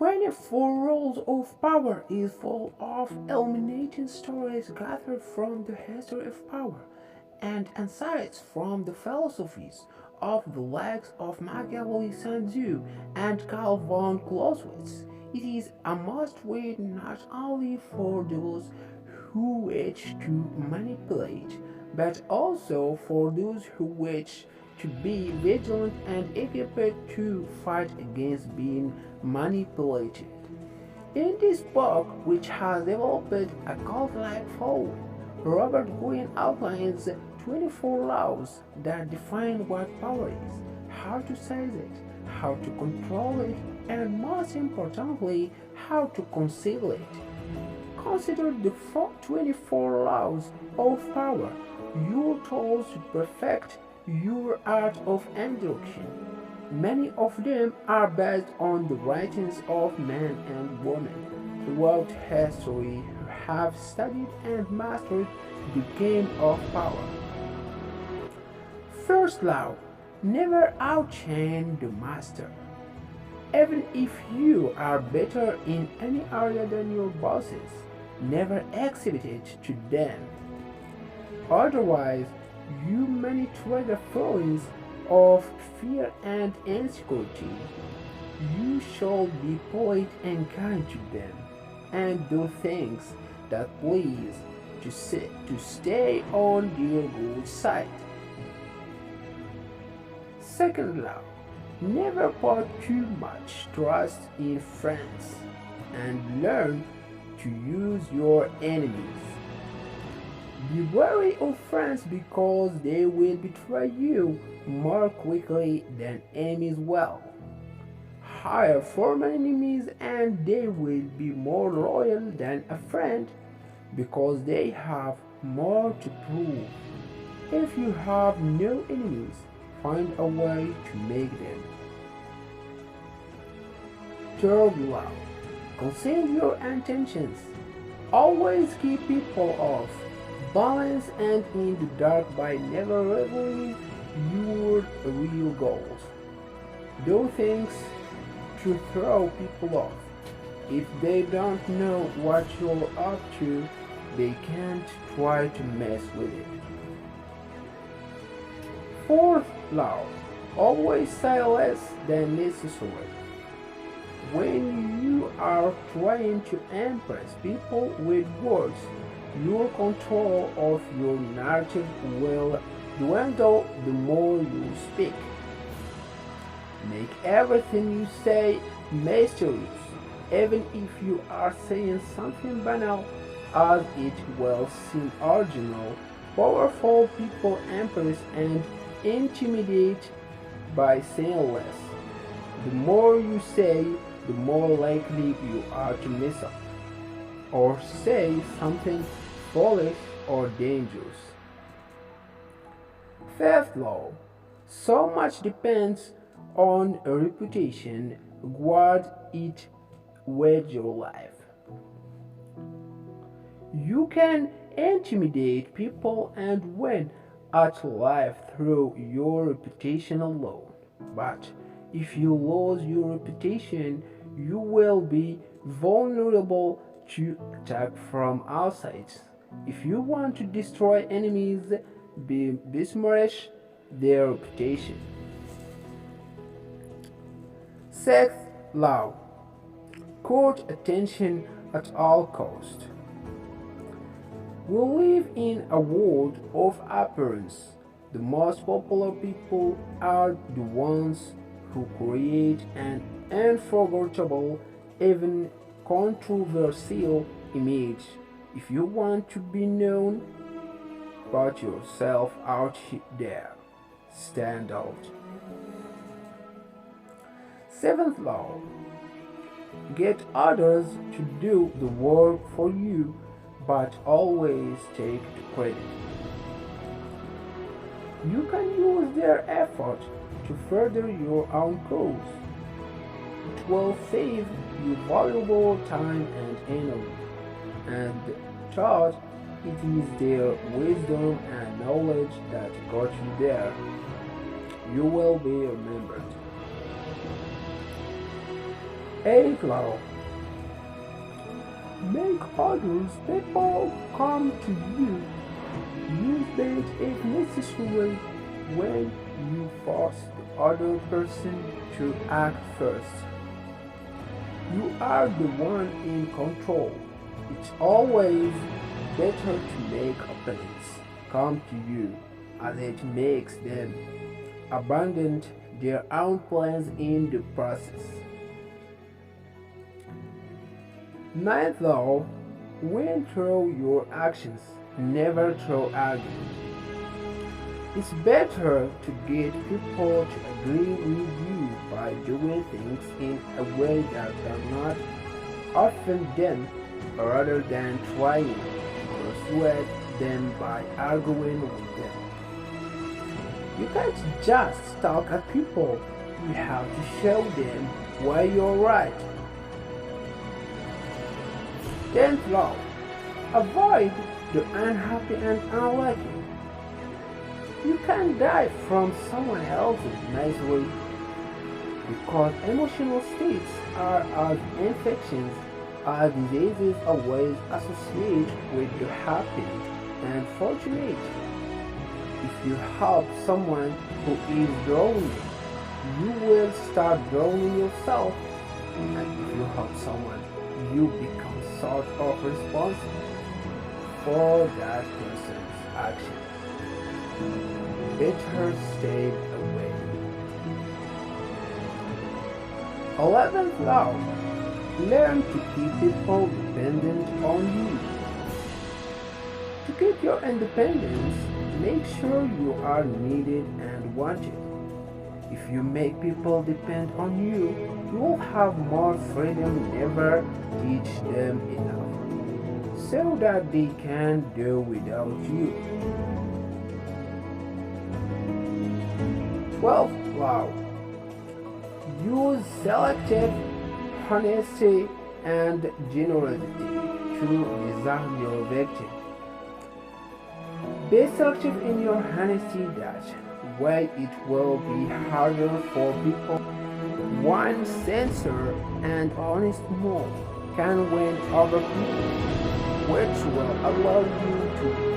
24 Rules of Power is full of illuminating stories gathered from the history of power and insights from the philosophies of the likes of Machiavelli, Sun Tzu, and Karl von Clausewitz. It is a must-read not only for those who wish to manipulate, but also for those who wish to be vigilant and equipped to fight against being manipulated. In this book, which has developed a cult-like following, Robert Greene outlines 24 laws that define what power is, how to seize it, how to control it, and most importantly, how to conceal it. Consider the 24 laws of power, your tools to perfect your art of indirection. Many of them are based on the writings of men and women throughout history who have studied and mastered the game of power. First law, never outshine the master. Even if you are better in any area than your bosses, never exhibit it to them. Otherwise, you may trigger feelings of fear and insecurity. You shall be polite and kind to them, and do things that please to stay on their good side. Second law, never put too much trust in friends, and learn to use your enemies. Be wary of friends because they will betray you more quickly than enemies will. Hire former enemies and they will be more loyal than a friend because they have more to prove. If you have no enemies, find a way to make them. Third law, conceal your intentions. Always keep people off balance and in the dark by never revealing your real goals. Do things to throw people off. If they don't know what you're up to, they can't try to mess with it. Fourth law, always say less than necessary. When you are trying to impress people with words, your control of your narrative will dwindle the more you speak. Make everything you say mysterious, even if you are saying something banal, as it will seem original. Powerful people impress and intimidate by saying less. The more you say, the more likely you are to mess up or say something foolish or dangerous. Fifth law, so much depends on a reputation, guard it with your life. You can intimidate people and win at life through your reputation alone, but if you lose your reputation, you will be vulnerable to attack from outside. If you want to destroy enemies, besmirch their reputation. Sixth law, court attention at all cost. We live in a world of appearance. The most popular people are the ones who create an unforgettable, even controversial image. If you want to be known, put yourself out there. Stand out. Seventh law, get others to do the work for you, but always take the credit. You can use their effort to further your own cause. It will save you valuable time and energy, and thought it is their wisdom and knowledge that got you there. You will be remembered. 8 law. Make others people come to you. Use that if necessary when you force the other person to act first. You are the one in control. It's always better to make opponents come to you as it makes them abandon their own plans in the process. Ninth law, win through your actions, never through argument. It's better to get people to agree with you by doing things in a way that does not offend them rather than trying to persuade them by arguing with them. You can't just talk at people, you have to show them why you're right. 10th law, avoid the unhappy and unlucky. You can't die from someone else's misery because emotional states are as infections as diseases always associate with the happy and fortunate. If you help someone who is drowning, you will start drowning yourself. And if you help someone, you become sort of responsible for that person's action. Better stay away. 11th law, learn to keep people dependent on you. To keep your independence, make sure you are needed and wanted. If you make people depend on you, you will have more freedom, never teach them enough, so that they can do without you. 12th law, use selective honesty and generosity to disarm your victim. Be selective in your honesty, that way it will be harder for people. One sincere and honest move can win over people, which will allow you to